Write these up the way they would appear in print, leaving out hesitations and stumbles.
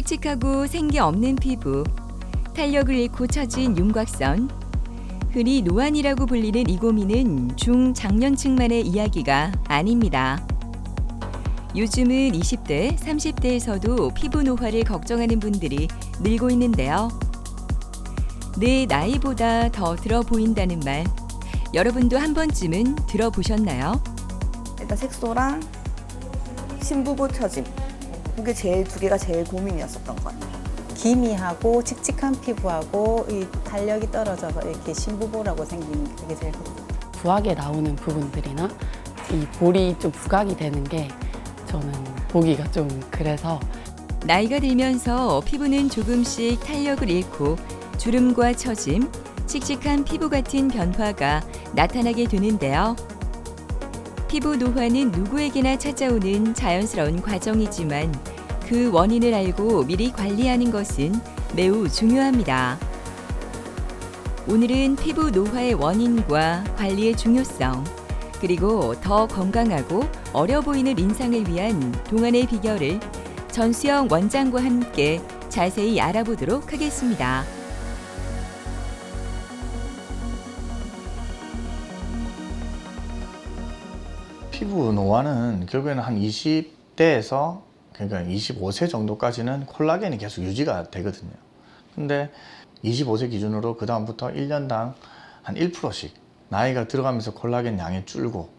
칙칙하고 생기 없는 피부, 탄력을 잃고 처진 윤곽선, 흔히 노안이라고 불리는 이 고민은 중장년층만의 이야기가 아닙니다. 요즘은 20대, 30대에서도 피부 노화를 걱정하는 분들이 늘고 있는데요. 내 나이보다 더 들어 보인다는 말, 여러분도 한 번쯤은 들어보셨나요? 일단 색소랑 심부보 처짐, 그게 두 개가 제일 고민이었었던 것 같아요. 기미하고 칙칙한 피부하고 이 탄력이 떨어져서 이렇게 심부보라고 생긴 게 그게 제일 크고, 부하게 나오는 부분들이나 이 볼이 좀 부각이 되는 게 저는 보기가 좀 그래서. 나이가 들면서 피부는 조금씩 탄력을 잃고 주름과 처짐, 칙칙한 피부 같은 변화가 나타나게 되는데요. 피부 노화는 누구에게나 찾아오는 자연스러운 과정이지만 그 원인을 알고 미리 관리하는 것은 매우 중요합니다. 오늘은 피부 노화의 원인과 관리의 중요성, 그리고 더 건강하고 어려 보이는 인상을 위한 동안의 비결을 전수영 원장과 함께 자세히 알아보도록 하겠습니다. 피부 노화는 결국에는 한 20대에서 그러니까 25세 정도까지는 콜라겐이 계속 유지가 되거든요. 근데 25세 기준으로 그 다음부터 1년당 한 1%씩 나이가 들어가면서 콜라겐 양이 줄고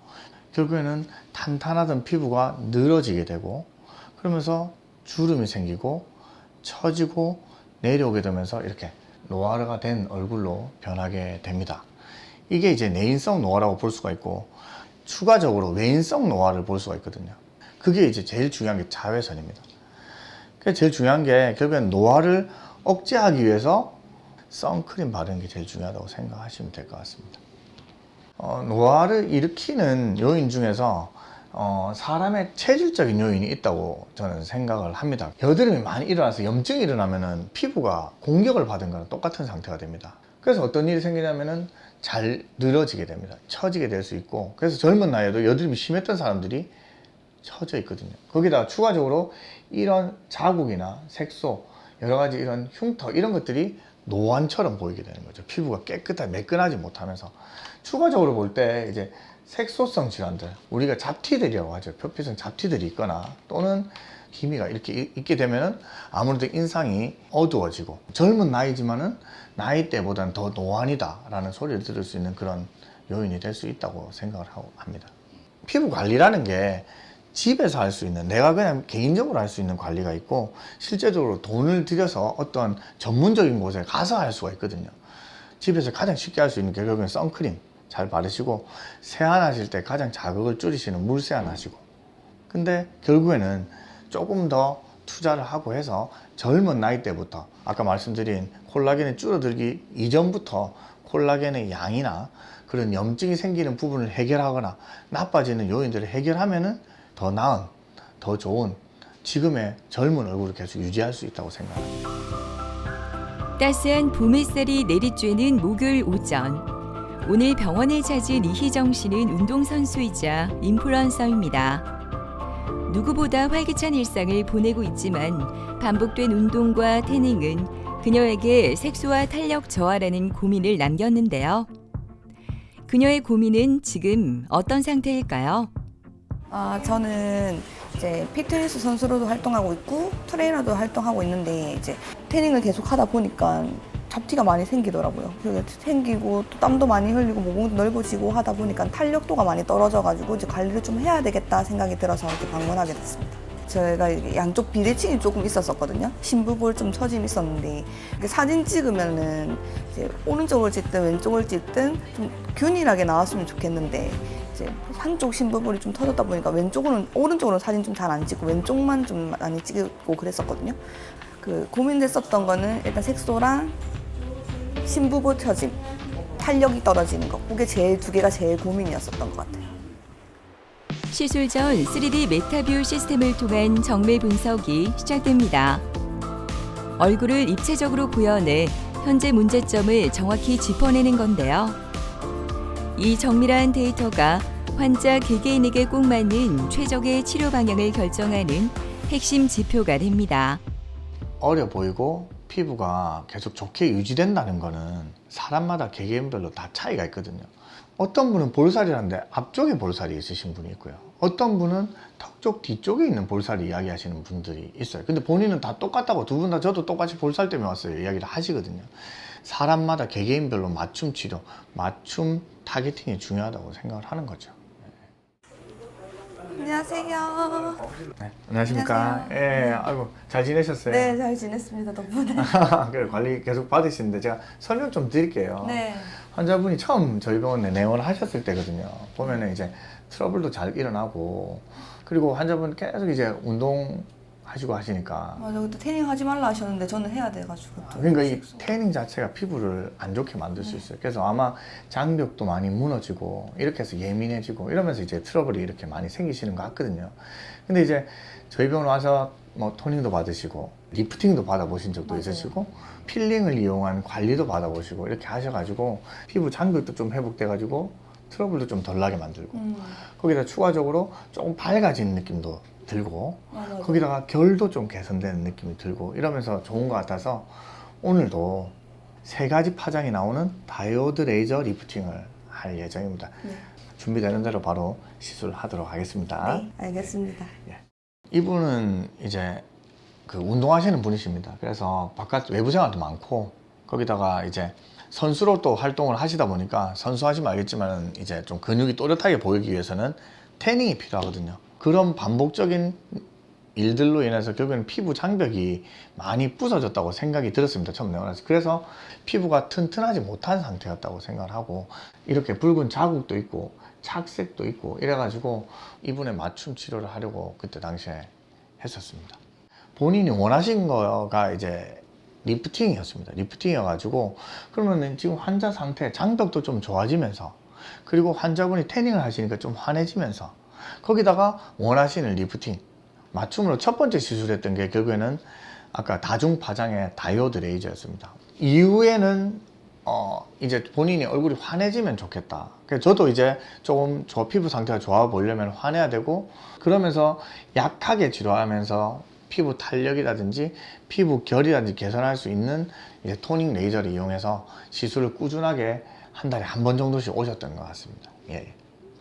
결국에는 탄탄하던 피부가 늘어지게 되고 그러면서 주름이 생기고 처지고 내려오게 되면서 이렇게 노화가 된 얼굴로 변하게 됩니다. 이게 이제 내인성 노화라고 볼 수가 있고 추가적으로 외인성 노화를 볼 수가 있거든요. 그게 이제 제일 중요한 게 자외선입니다. 그게 제일 중요한 게 결국엔 노화를 억제하기 위해서 선크림 바르는 게 제일 중요하다고 생각하시면 될 것 같습니다. 노화를 일으키는 요인 중에서 사람의 체질적인 요인이 있다고 저는 생각을 합니다. 여드름이 많이 일어나서 염증이 일어나면은 피부가 공격을 받은 거랑 똑같은 상태가 됩니다. 그래서 어떤 일이 생기냐면은 잘 늘어지게 됩니다. 처지게 될 수 있고, 그래서 젊은 나이에도 여드름이 심했던 사람들이 처져 있거든요. 거기다가 추가적으로 이런 자국이나 색소, 여러 가지 이런 흉터 이런 것들이 노안처럼 보이게 되는 거죠. 피부가 깨끗하게 매끈하지 못하면서. 추가적으로 볼 때 이제 색소성 질환들, 우리가 잡티들이라고 하죠. 표피성 잡티들이 있거나 또는 기미가 이렇게 있게 되면은 아무래도 인상이 어두워지고 젊은 나이지만은 나이 때보다는 더 노안이다 라는 소리를 들을 수 있는 그런 요인이 될 수 있다고 생각을 합니다. 피부 관리라는 게 집에서 할 수 있는, 내가 그냥 개인적으로 할 수 있는 관리가 있고 실제적으로 돈을 들여서 어떤 전문적인 곳에 가서 할 수가 있거든요. 집에서 가장 쉽게 할 수 있는 게 결국엔 선크림 잘 바르시고 세안하실 때 가장 자극을 줄이시는 물 세안하시고, 근데 결국에는 조금 더 투자를 하고 해서 젊은 나이 때부터 아까 말씀드린 콜라겐이 줄어들기 이전부터 콜라겐의 양이나 그런 염증이 생기는 부분을 해결하거나 나빠지는 요인들을 해결하면은 더 나은, 더 좋은 지금의 젊은 얼굴을 계속 유지할 수 있다고 생각합니다. 따스한 봄 햇살이 내리쬐는 목요일 오전. 오늘 병원을 찾은 이희정 씨는 운동선수이자 인플루언서입니다. 누구보다 활기찬 일상을 보내고 있지만 반복된 운동과 태닝은 그녀에게 색소와 탄력 저하라는 고민을 남겼는데요. 그녀의 고민은 지금 어떤 상태일까요? 저는 이제 피트니스 선수로도 활동하고 있고 트레이너도 활동하고 있는데 이제 태닝을 계속 하다 보니까 잡티가 많이 생기더라고요. 그게 생기고 또 땀도 많이 흘리고 모공도 넓어지고 하다 보니까 탄력도가 많이 떨어져가지고 이제 관리를 좀 해야 되겠다 생각이 들어서 이렇게 방문하게 됐습니다. 제가 양쪽 비대칭이 조금 있었거든요. 심부볼 좀 처짐이 있었는데 사진 찍으면은 이제 오른쪽을 찍든 왼쪽을 찍든 좀 균일하게 나왔으면 좋겠는데 이제 한쪽 심부볼이 좀 터졌다 보니까 오른쪽으로는 사진 좀 잘 안 찍고 왼쪽만 좀 많이 찍고 그랬었거든요. 그 고민됐었던 거는 일단 색소랑 심부보 처짐, 탄력이 떨어지는 거, 그게 두 개가 제일 고민이었었던 것 같아요. 시술 전 3D 메타뷰 시스템을 통한 정밀 분석이 시작됩니다. 얼굴을 입체적으로 구현해 현재 문제점을 정확히 짚어내는 건데요. 이 정밀한 데이터가 환자 개개인에게 꼭 맞는 최적의 치료 방향을 결정하는 핵심 지표가 됩니다. 어려 보이고 피부가 계속 좋게 유지된다는 거는 사람마다 개개인별로 다 차이가 있거든요. 어떤 분은 볼살이라는데 앞쪽에 볼살이 있으신 분이 있고요. 어떤 분은 턱 쪽 뒤쪽에 있는 볼살이 이야기하시는 분들이 있어요. 근데 본인은 다 똑같다고, 두 분 다 저도 똑같이 볼살 때문에 왔어요 이야기를 하시거든요. 사람마다 개개인별로 맞춤 치료, 맞춤 타겟팅이 중요하다고 생각을 하는 거죠. 안녕하세요. 네, 안녕하십니까. 예, 아이고 잘 지내셨어요? 네, 잘 지냈습니다. 덕분에. 그래, 관리 계속 받으시는데 제가 설명 좀 드릴게요. 네. 환자분이 처음 저희 병원에 내원을 하셨을 때거든요. 보면은 이제 트러블도 잘 일어나고, 그리고 환자분 계속 이제 운동하시고 하시니까, 맞아, 그때 태닝 하지 말라 하셨는데 저는 해야 돼가지고. 또 그러니까 이 계속. 태닝 자체가 피부를 안 좋게 만들 수 있어요. 그래서 아마 장벽도 많이 무너지고 이렇게 해서 예민해지고 이러면서 이제 트러블이 이렇게 많이 생기시는 것 같거든요. 근데 이제 저희 병원 와서 뭐 토닝도 받으시고 리프팅도 받아보신 적도 맞아요. 있으시고 필링을 이용한 관리도 받아보시고 이렇게 하셔가지고 피부 장벽도 좀 회복돼가지고 트러블도 좀 덜 나게 만들고, 거기다 추가적으로 조금 밝아지는 느낌도 들고, 맞아. 거기다가 결도 좀 개선되는 느낌이 들고 이러면서 좋은 것 같아서 오늘도 3가지 파장이 나오는 다이오드 레이저 리프팅을 할 예정입니다. 네. 준비되는 대로 바로 시술을 하도록 하겠습니다. 네, 알겠습니다. 이분은 이제 그 운동하시는 분이십니다. 그래서 바깥 외부 생활도 많고, 거기다가 이제 선수로 또 활동을 하시다 보니까, 선수 하시면 알겠지만 이제 좀 근육이 또렷하게 보이기 위해서는 태닝이 필요하거든요. 그런 반복적인 일들로 인해서 결국에는 피부 장벽이 많이 부서졌다고 생각이 들었습니다. 처음 내원해서. 그래서 피부가 튼튼하지 못한 상태였다고 생각을 하고, 이렇게 붉은 자국도 있고 착색도 있고 이래가지고 이분의 맞춤 치료를 하려고 그때 당시에 했었습니다. 본인이 원하신 거가 이제 리프팅이었습니다. 리프팅이어가지고, 그러면 지금 환자 상태, 장벽도 좀 좋아지면서, 그리고 환자분이 태닝을 하시니까 좀 환해지면서, 거기다가 원하시는 리프팅, 맞춤으로 첫 번째 시술했던 게 결국에는 아까 다중파장의 다이오드 레이저였습니다. 이후에는 이제 본인이 얼굴이 환해지면 좋겠다. 그래서 저도 이제 조금 피부 상태가 좋아 보이려면 환해야 되고, 그러면서 약하게 치료하면서 피부 탄력이라든지 피부 결이라든지 개선할 수 있는 이제 토닝 레이저를 이용해서 시술을 꾸준하게 한 달에 한 번 정도씩 오셨던 것 같습니다. 예.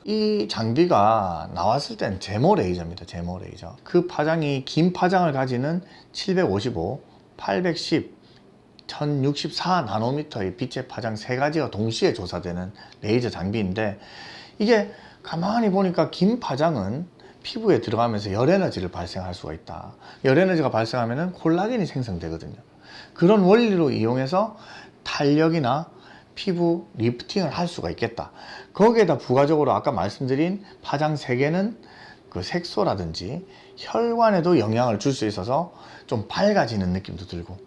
이 장비가 나왔을 땐 제모 레이저입니다. 제모 레이저. 그 파장이 긴 파장을 가지는 755, 810, 1064 나노미터의 빛의 파장 3가지가 동시에 조사되는 레이저 장비인데, 이게 가만히 보니까 긴 파장은 피부에 들어가면서 열 에너지를 발생할 수가 있다. 열 에너지가 발생하면 콜라겐이 생성되거든요. 그런 원리로 이용해서 탄력이나 피부 리프팅을 할 수가 있겠다. 거기에다 부가적으로 아까 말씀드린 파장 3개는 그 색소라든지 혈관에도 영향을 줄 수 있어서 좀 밝아지는 느낌도 들고,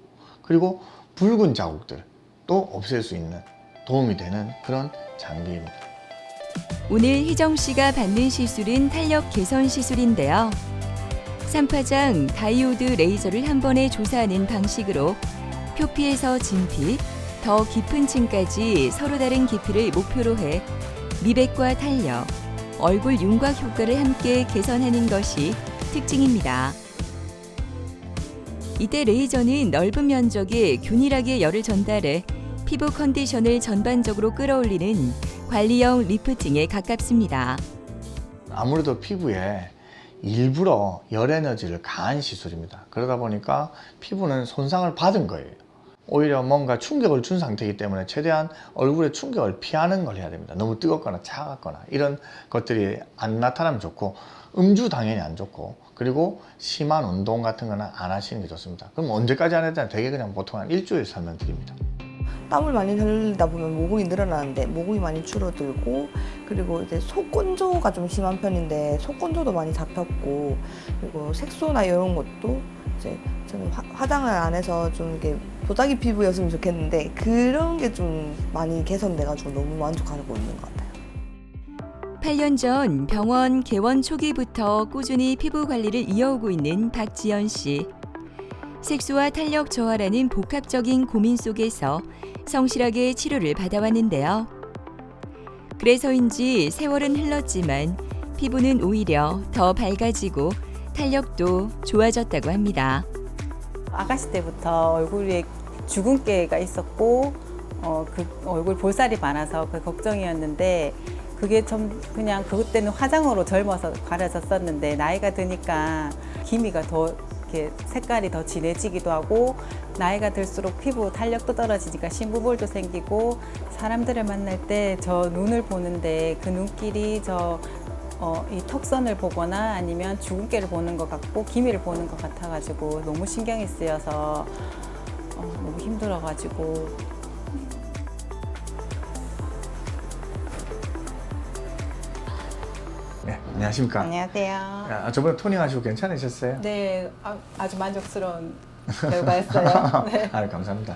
그리고 붉은 자국들도 없앨 수 있는 도움이 되는 그런 장비입니다. 오늘 희정 씨가 받는 시술은 탄력 개선 시술인데요. 3파장 다이오드 레이저를 한 번에 조사하는 방식으로 표피에서 진피, 더 깊은 층까지 서로 다른 깊이를 목표로 해 미백과 탄력, 얼굴 윤곽 효과를 함께 개선하는 것이 특징입니다. 이때 레이저는 넓은 면적에 균일하게 열을 전달해 피부 컨디션을 전반적으로 끌어올리는 관리형 리프팅에 가깝습니다. 아무래도 피부에 일부러 열 에너지를 가한 시술입니다. 그러다 보니까 피부는 손상을 받은 거예요. 오히려 뭔가 충격을 준 상태이기 때문에 최대한 얼굴에 충격을 피하는 걸 해야 됩니다. 너무 뜨겁거나 차갑거나 이런 것들이 안 나타나면 좋고, 음주 당연히 안 좋고, 그리고 심한 운동 같은 거는 안 하시는 게 좋습니다. 그럼 언제까지 안 했다? 되게 그냥 보통 한 일주일 설명드립니다. 땀을 많이 흘리다 보면 모공이 늘어나는데 모공이 많이 줄어들고, 그리고 이제 속건조가 좀 심한 편인데 속건조도 많이 잡혔고, 그리고 색소나 이런 것도 이제 저는 화장을 안 해서 좀 이렇게 도자기 피부였으면 좋겠는데 그런 게 좀 많이 개선돼가지고 너무 만족하고 있는 것 같아요. 8년 전 병원 개원 초기부터 꾸준히 피부 관리를 이어오고 있는 박지연 씨. 색소와 탄력 저하라는 복합적인 고민 속에서 성실하게 치료를 받아왔는데요. 그래서인지 세월은 흘렀지만 피부는 오히려 더 밝아지고 탄력도 좋아졌다고 합니다. 아가씨 때부터 얼굴에 주근깨가 있었고 그 얼굴 볼살이 많아서 그 걱정이었는데 그게 좀 그냥 그때는 화장으로 젊어서 가려졌었는데 나이가 드니까 기미가 더 이렇게 색깔이 더 진해지기도 하고 나이가 들수록 피부 탄력도 떨어지니까 신부볼도 생기고 사람들을 만날 때 저 눈을 보는데 그 눈길이 이 턱선을 보거나 아니면 주근깨를 보는 것 같고 기미를 보는 것 같아가지고 너무 신경이 쓰여서 너무 힘들어가지고 네, 안녕하십니까. 안녕하세요. 저번에 토닝하시고 괜찮으셨어요? 네, 아주 만족스러운 결과였어요. 네. 감사합니다.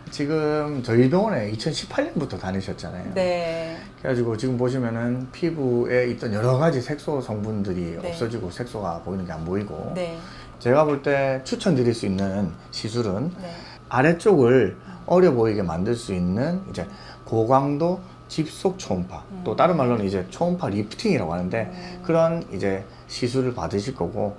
지금 저희 병원에 2018년부터 다니셨잖아요. 네. 그래가지고 지금 보시면은 피부에 있던 여러 가지 색소 성분들이 네. 없어지고 색소가 보이는 게 안 보이고 네. 제가 볼 때 추천드릴 수 있는 시술은 네. 아래쪽을 어려 보이게 만들 수 있는 이제 고강도 집속 초음파 또 다른 말로는 이제 초음파 리프팅이라고 하는데 그런 이제 시술을 받으실 거고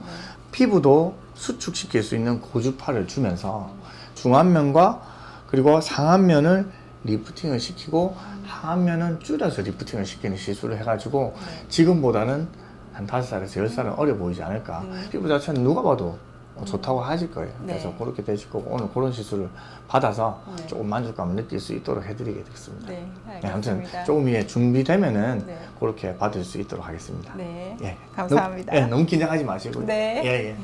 피부도 수축시킬 수 있는 고주파를 주면서 중안면과 그리고 상안면을 리프팅을 시키고 하안면은 줄여서 리프팅을 시키는 시술을 해가지고 지금보다는 한 5살에서 10살은 어려 보이지 않을까. 피부 자체는 누가 봐도 좋다고 하실 거예요. 그래서 네. 그렇게 되실 거고 오늘 그런 시술을 받아서 네. 조금 만족감을 느낄 수 있도록 해드리겠습니다. 네, 네, 아무튼 알겠습니다. 조금 이에 준비되면은 네. 그렇게 받을 수 있도록 하겠습니다. 네. 예. 감사합니다. 너무 긴장하지 마시고. 네. 예, 예.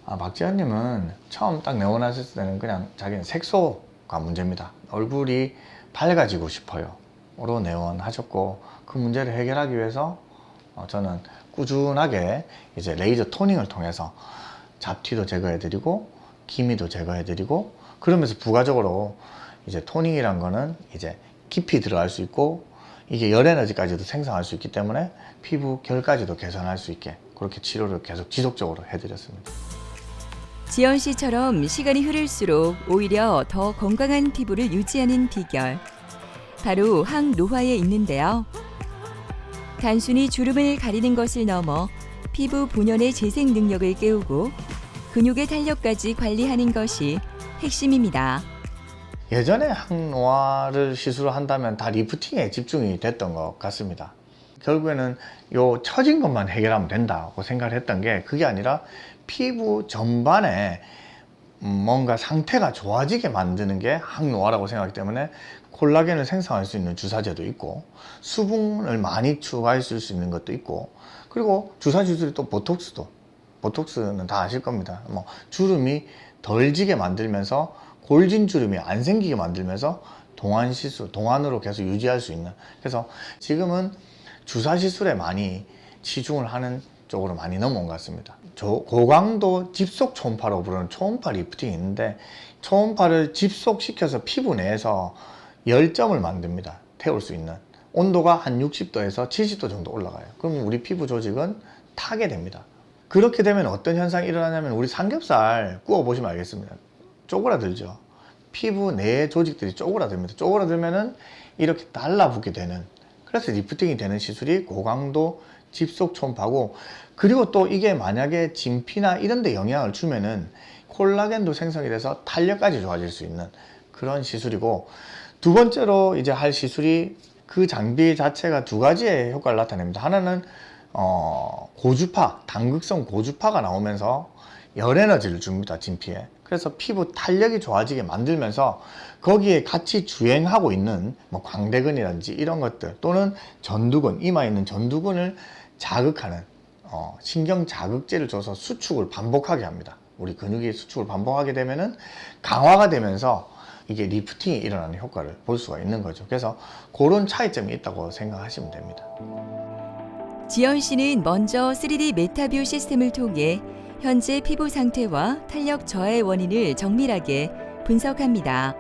박지현님은 처음 딱 내원하셨을 때는 그냥 자기는 색소가 문제입니다. 얼굴이 밝아지고 싶어요. 로 내원하셨고 그 문제를 해결하기 위해서 저는 꾸준하게 이제 레이저 토닝을 통해서 잡티도 제거해드리고 기미도 제거해드리고 그러면서 부가적으로 이제 토닝이란 거는 이제 깊이 들어갈 수 있고 이게 열 에너지까지도 생성할 수 있기 때문에 피부 결까지도 개선할 수 있게 그렇게 치료를 계속 지속적으로 해드렸습니다. 지연 씨처럼 시간이 흐를수록 오히려 더 건강한 피부를 유지하는 비결. 바로 항노화에 있는데요. 단순히 주름을 가리는 것을 넘어 피부 본연의 재생 능력을 깨우고 근육의 탄력까지 관리하는 것이 핵심입니다. 예전에 항노화를 시술을 한다면 다 리프팅에 집중이 됐던 것 같습니다. 결국에는 요 처진 것만 해결하면 된다고 생각을 했던 게 그게 아니라 피부 전반에 뭔가 상태가 좋아지게 만드는 게 항노화라고 생각하기 때문에 콜라겐을 생성할 수 있는 주사제도 있고 수분을 많이 추가할 수 있는 것도 있고 그리고 주사 시술이 또 보톡스는 다 아실 겁니다. 뭐 주름이 덜 지게 만들면서 골진 주름이 안 생기게 만들면서 동안 시술, 동안으로 계속 유지할 수 있는. 그래서 지금은 주사 시술에 많이 치중을 하는 쪽으로 많이 넘어온 것 같습니다. 고강도 집속 초음파라고 부르는 초음파 리프팅이 있는데 초음파를 집속시켜서 피부 내에서 열점을 만듭니다. 태울 수 있는. 온도가 한 60도에서 70도 정도 올라가요. 그럼 우리 피부 조직은 타게 됩니다. 그렇게 되면 어떤 현상이 일어나냐면 우리 삼겹살 구워 보시면 알겠습니다. 쪼그라들죠. 피부 내 조직들이 쪼그라듭니다. 쪼그라들면은 이렇게 달라붙게 되는. 그래서 리프팅이 되는 시술이 고강도 집속 초음파고 그리고 또 이게 만약에 진피나 이런 데 영향을 주면은 콜라겐도 생성이 돼서 탄력까지 좋아질 수 있는 그런 시술이고 두 번째로 이제 할 시술이 그 장비 자체가 두 가지의 효과를 나타냅니다. 하나는 고주파, 당극성 고주파가 나오면서 열 에너지를 줍니다. 진피에. 그래서 피부 탄력이 좋아지게 만들면서 거기에 같이 주행하고 있는 뭐 광대근이라든지 이런 것들 또는 전두근, 이마에 있는 전두근을 자극하는 신경 자극제를 줘서 수축을 반복하게 합니다. 우리 근육이 수축을 반복하게 되면은 강화가 되면서 이게 리프팅이 일어나는 효과를 볼 수가 있는 거죠. 그래서 그런 차이점이 있다고 생각하시면 됩니다. 지연 씨는 먼저 3D 메타뷰 시스템을 통해 현재 피부 상태와 탄력 저하의 원인을 정밀하게 분석합니다.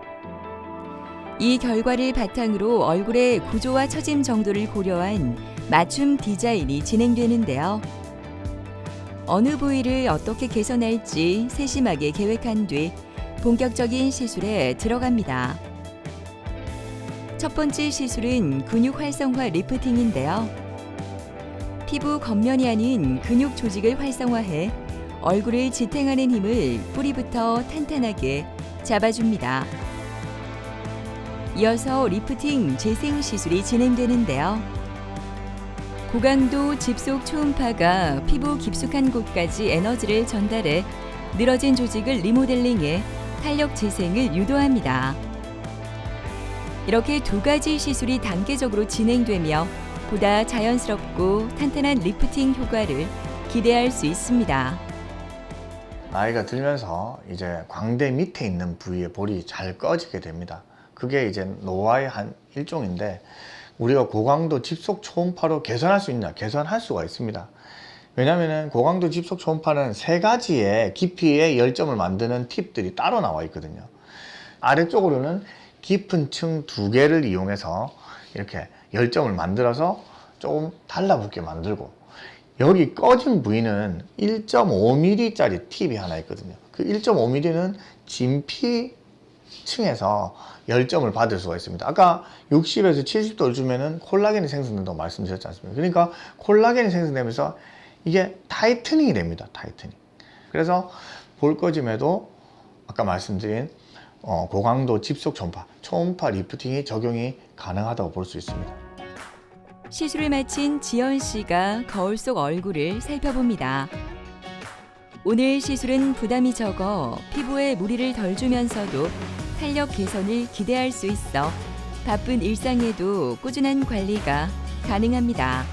이 결과를 바탕으로 얼굴의 구조와 처짐 정도를 고려한 맞춤 디자인이 진행되는데요. 어느 부위를 어떻게 개선할지 세심하게 계획한 뒤 본격적인 시술에 들어갑니다. 첫 번째 시술은 근육 활성화 리프팅인데요. 피부 겉면이 아닌 근육 조직을 활성화해 얼굴을 지탱하는 힘을 뿌리부터 탄탄하게 잡아줍니다. 이어서 리프팅 재생 시술이 진행되는데요. 고강도 집속 초음파가 피부 깊숙한 곳까지 에너지를 전달해 늘어진 조직을 리모델링해 탄력 재생을 유도합니다. 이렇게 두 가지 시술이 단계적으로 진행되며 보다 자연스럽고 탄탄한 리프팅 효과를 기대할 수 있습니다. 나이가 들면서 이제 광대 밑에 있는 부위에 볼이 잘 꺼지게 됩니다. 그게 이제 노화의 한 일종인데 우리가 고강도 집속 초음파로 개선할 수 있냐? 개선할 수가 있습니다. 왜냐하면 고강도 집속 초음파는 3가지의 깊이의 열점을 만드는 팁들이 따로 나와 있거든요. 아래쪽으로는 깊은 층 2개를 이용해서 이렇게 열점을 만들어서 조금 달라붙게 만들고, 여기 꺼진 부위는 1.5mm짜리 팁이 하나 있거든요. 그 1.5mm는 진피 층에서 열점을 받을 수가 있습니다. 아까 60에서 70도를 주면은 콜라겐이 생성된다고 말씀드렸지 않습니까? 그러니까 콜라겐이 생성되면서 이게 타이트닝이 됩니다. 타이트닝. 그래서 볼 꺼짐에도 아까 말씀드린 고강도 집속 초음파 리프팅이 적용이 가능하다고 볼 수 있습니다. 시술을 마친 지연 씨가 거울 속 얼굴을 살펴봅니다. 오늘 시술은 부담이 적어 피부에 무리를 덜 주면서도 탄력 개선을 기대할 수 있어 바쁜 일상에도 꾸준한 관리가 가능합니다.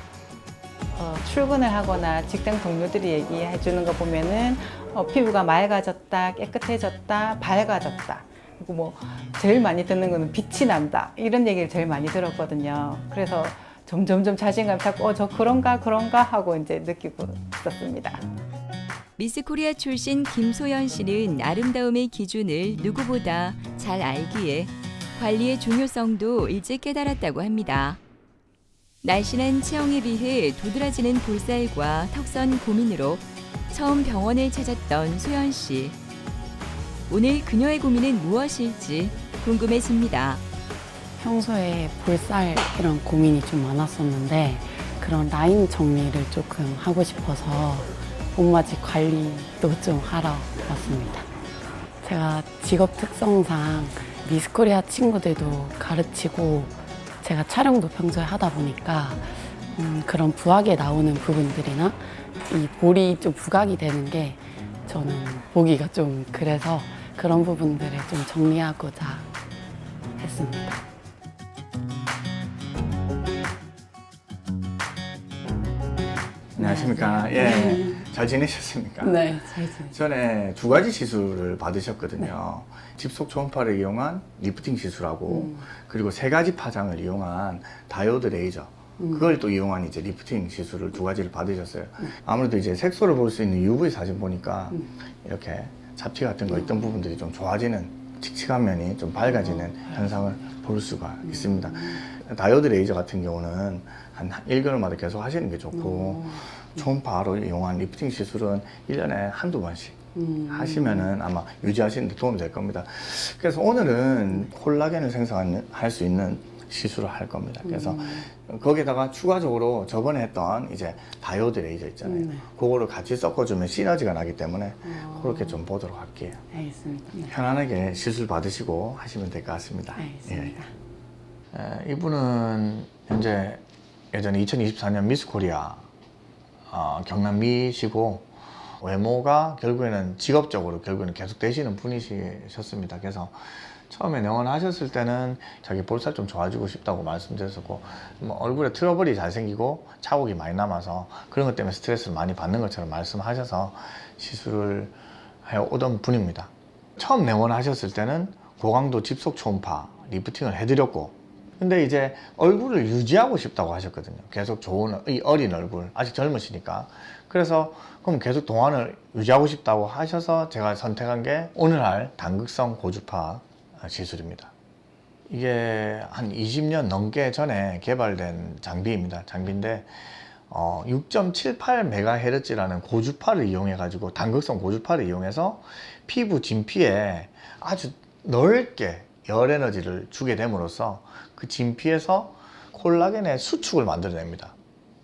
출근을 하거나 직장 동료들이 얘기해 주는 거 보면은 피부가 맑아졌다, 깨끗해졌다, 밝아졌다. 그리고 뭐 제일 많이 듣는 거는 빛이 난다, 이런 얘기를 제일 많이 들었거든요. 그래서 점점점 자신감이 잡고 저 그런가 하고 이제 느끼고 있었습니다. 미스 코리아 출신 김소연 씨는 아름다움의 기준을 누구보다 잘 알기에 관리의 중요성도 일찍 깨달았다고 합니다. 날씬한 체형에 비해 도드라지는 볼살과 턱선 고민으로 처음 병원을 찾았던 소연 씨. 오늘 그녀의 고민은 무엇일지 궁금해집니다. 평소에 볼살 이런 고민이 좀 많았었는데 그런 라인 정리를 조금 하고 싶어서 봄맞이 관리도 좀 하러 왔습니다. 제가 직업 특성상 미스코리아 친구들도 가르치고 제가 촬영도 평소에 하다 보니까 그런 부하게 나오는 부분들이나 이 볼이 좀 부각이 되는 게 저는 보기가 좀 그래서 그런 부분들을 좀 정리하고자 했습니다. 안녕하십니까. 예. 잘 지내셨습니까? 네, 잘 지내셨어요. 전에 2가지 시술을 받으셨거든요. 집속 초음파를 이용한 리프팅 시술하고 그리고 3가지 파장을 이용한 다이오드 레이저, 그걸 또 이용한 이제 리프팅 시술을 2가지를 받으셨어요. 아무래도 이제 색소를 볼 수 있는 UV 사진 보니까 이렇게 잡티 같은 거 있던 부분들이 좀 좋아지는, 칙칙한 면이 좀 밝아지는 현상을 볼 수가 있습니다. 다이오드 레이저 같은 경우는 한 1개월마다 계속 하시는 게 좋고 초음파로 이용한 리프팅 시술은 1년에 한두 번씩 하시면은 아마 유지하시는 데 도움이 될 겁니다. 그래서 오늘은 콜라겐을 생성할 수 있는 시술을 할 겁니다. 그래서 거기다가 추가적으로 저번에 했던 이제 다이오드 레이저 있잖아요. 그거를 같이 섞어주면 시너지가 나기 때문에 그렇게 좀 보도록 할게요. 알겠습니다. 네. 편안하게 시술 받으시고 하시면 될 것 같습니다. 알겠습니다. 이분은 현재 예전에 2024년 미스 코리아 경남미시고 외모가 결국에는 직업적으로 결국에는 계속 되시는 분이셨습니다. 그래서 처음에 내원하셨을 때는 자기 볼살 좀 좋아지고 싶다고 말씀드렸었고, 뭐 얼굴에 트러블이 잘 생기고 자국이 많이 남아서 그런 것 때문에 스트레스를 많이 받는 것처럼 말씀하셔서 시술을 해오던 분입니다. 처음 내원하셨을 때는 고강도 집속 초음파 리프팅을 해드렸고, 근데 이제 얼굴을 유지하고 싶다고 하셨거든요. 계속 좋은 이 어린 얼굴, 아직 젊으시니까. 그래서 그럼 계속 동안을 유지하고 싶다고 하셔서 제가 선택한 게 오늘 할 단극성 고주파 시술입니다. 이게 한 20년 넘게 전에 개발된 장비입니다. 장비인데 6.78MHz라는 고주파를 이용해 가지고, 단극성 고주파를 이용해서 피부 진피에 아주 넓게 열 에너지를 주게 됨으로써 그 진피에서 콜라겐의 수축을 만들어냅니다.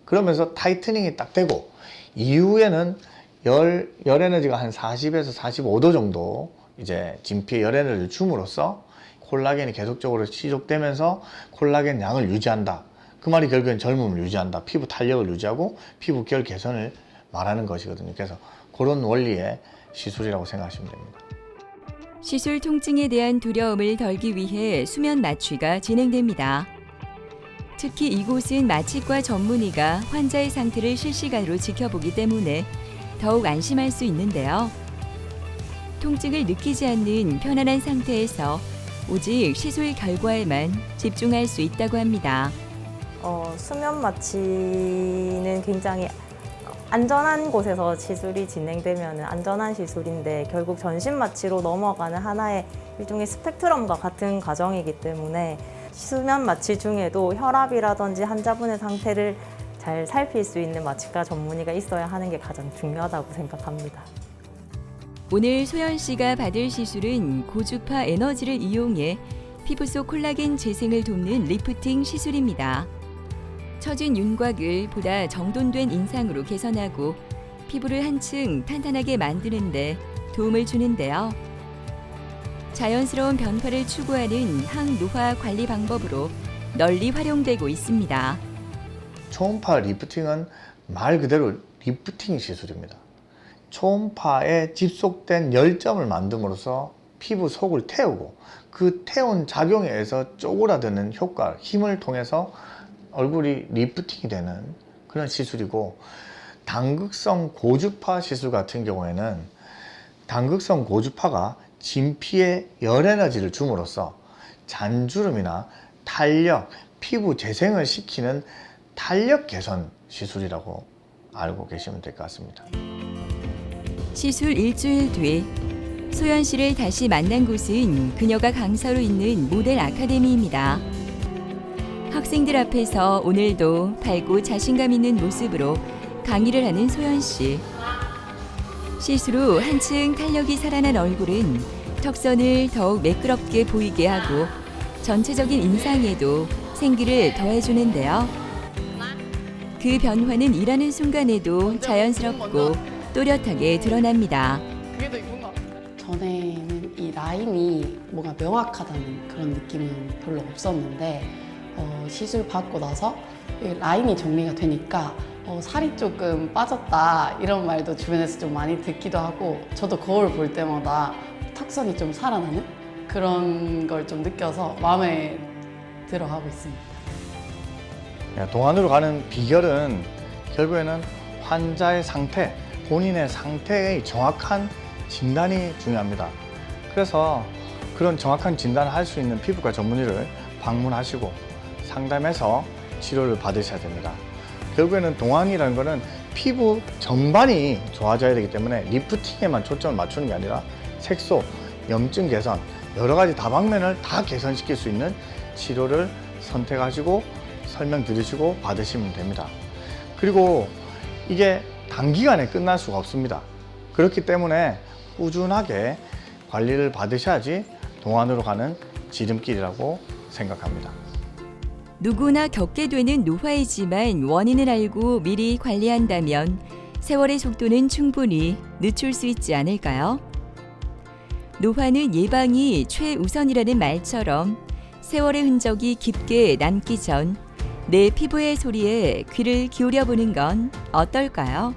그러면서 타이트닝이 딱 되고, 이후에는 열 에너지가 한 40에서 45도 정도 이제 진피에 열 에너지를 줌으로써 콜라겐이 계속적으로 시족되면서 콜라겐 양을 유지한다. 그 말이 결국엔 젊음을 유지한다. 피부 탄력을 유지하고 피부 결 개선을 말하는 것이거든요. 그래서 그런 원리의 시술이라고 생각하시면 됩니다. 시술 통증에 대한 두려움을 덜기 위해 수면 마취가 진행됩니다. 특히 이곳은 마취과 전문의가 환자의 상태를 실시간으로 지켜보기 때문에 더욱 안심할 수 있는데요. 통증을 느끼지 않는 편안한 상태에서 오직 시술 결과에만 집중할 수 있다고 합니다. 수면 마취는 굉장히 안전한 곳에서 시술이 진행되면 안전한 시술인데 결국 전신 마취로 넘어가는 하나의 일종의 스펙트럼과 같은 과정이기 때문에 수면 마취 중에도 혈압이라든지 환자분의 상태를 잘 살필 수 있는 마취과 전문의가 있어야 하는 게 가장 중요하다고 생각합니다. 오늘 소연 씨가 받을 시술은 고주파 에너지를 이용해 피부 속 콜라겐 재생을 돕는 리프팅 시술입니다. 처진 윤곽을 보다 정돈된 인상으로 개선하고 피부를 한층 탄탄하게 만드는 데 도움을 주는데요. 자연스러운 변화를 추구하는 항노화 관리 방법으로 널리 활용되고 있습니다. 초음파 리프팅은 말 그대로 리프팅 시술입니다. 초음파에 집속된 열점을 만듦으로써 피부 속을 태우고 그 태운 작용에 의해서 쪼그라드는 효과, 힘을 통해서 얼굴이 리프팅이 되는 그런 시술이고, 당극성 고주파 시술 같은 경우에는 당극성 고주파가 진피에 열 에너지를 줌으로써 잔주름이나 탄력, 피부 재생을 시키는 탄력 개선 시술이라고 알고 계시면 될 것 같습니다. 시술 일주일 뒤 소연 씨를 다시 만난 곳은 그녀가 강사로 있는 모델 아카데미입니다. 학생들 앞에서 오늘도 밝고 자신감 있는 모습으로 강의를 하는 소연 씨. 시술 후 한층 탄력이 살아난 얼굴은 턱선을 더욱 매끄럽게 보이게 하고 전체적인 인상에도 생기를 더해주는데요. 그 변화는 일하는 순간에도 자연스럽고 또렷하게 드러납니다. 전에는 이 라인이 뭔가 명확하다는 그런 느낌은 별로 없었는데 시술 받고 나서 이 라인이 정리가 되니까 살이 조금 빠졌다 이런 말도 주변에서 좀 많이 듣기도 하고, 저도 거울 볼 때마다 턱선이 좀 살아나는 그런 걸 좀 느껴서 마음에 들어하고 있습니다. 동안으로 가는 비결은 결국에는 환자의 상태, 본인의 상태의 정확한 진단이 중요합니다. 그래서 그런 정확한 진단을 할 수 있는 피부과 전문의를 방문하시고 상담해서 치료를 받으셔야 됩니다. 결국에는 동안이라는 것은 피부 전반이 좋아져야 되기 때문에 리프팅에만 초점을 맞추는 게 아니라 색소, 염증 개선, 여러 가지 다방면을 다 개선시킬 수 있는 치료를 선택하시고 설명 들으시고 받으시면 됩니다. 그리고 이게 단기간에 끝날 수가 없습니다. 그렇기 때문에 꾸준하게 관리를 받으셔야지 동안으로 가는 지름길이라고 생각합니다. 누구나 겪게 되는 노화이지만 원인을 알고 미리 관리한다면 세월의 속도는 충분히 늦출 수 있지 않을까요? 노화는 예방이 최우선이라는 말처럼 세월의 흔적이 깊게 남기 전 내 피부의 소리에 귀를 기울여 보는 건 어떨까요?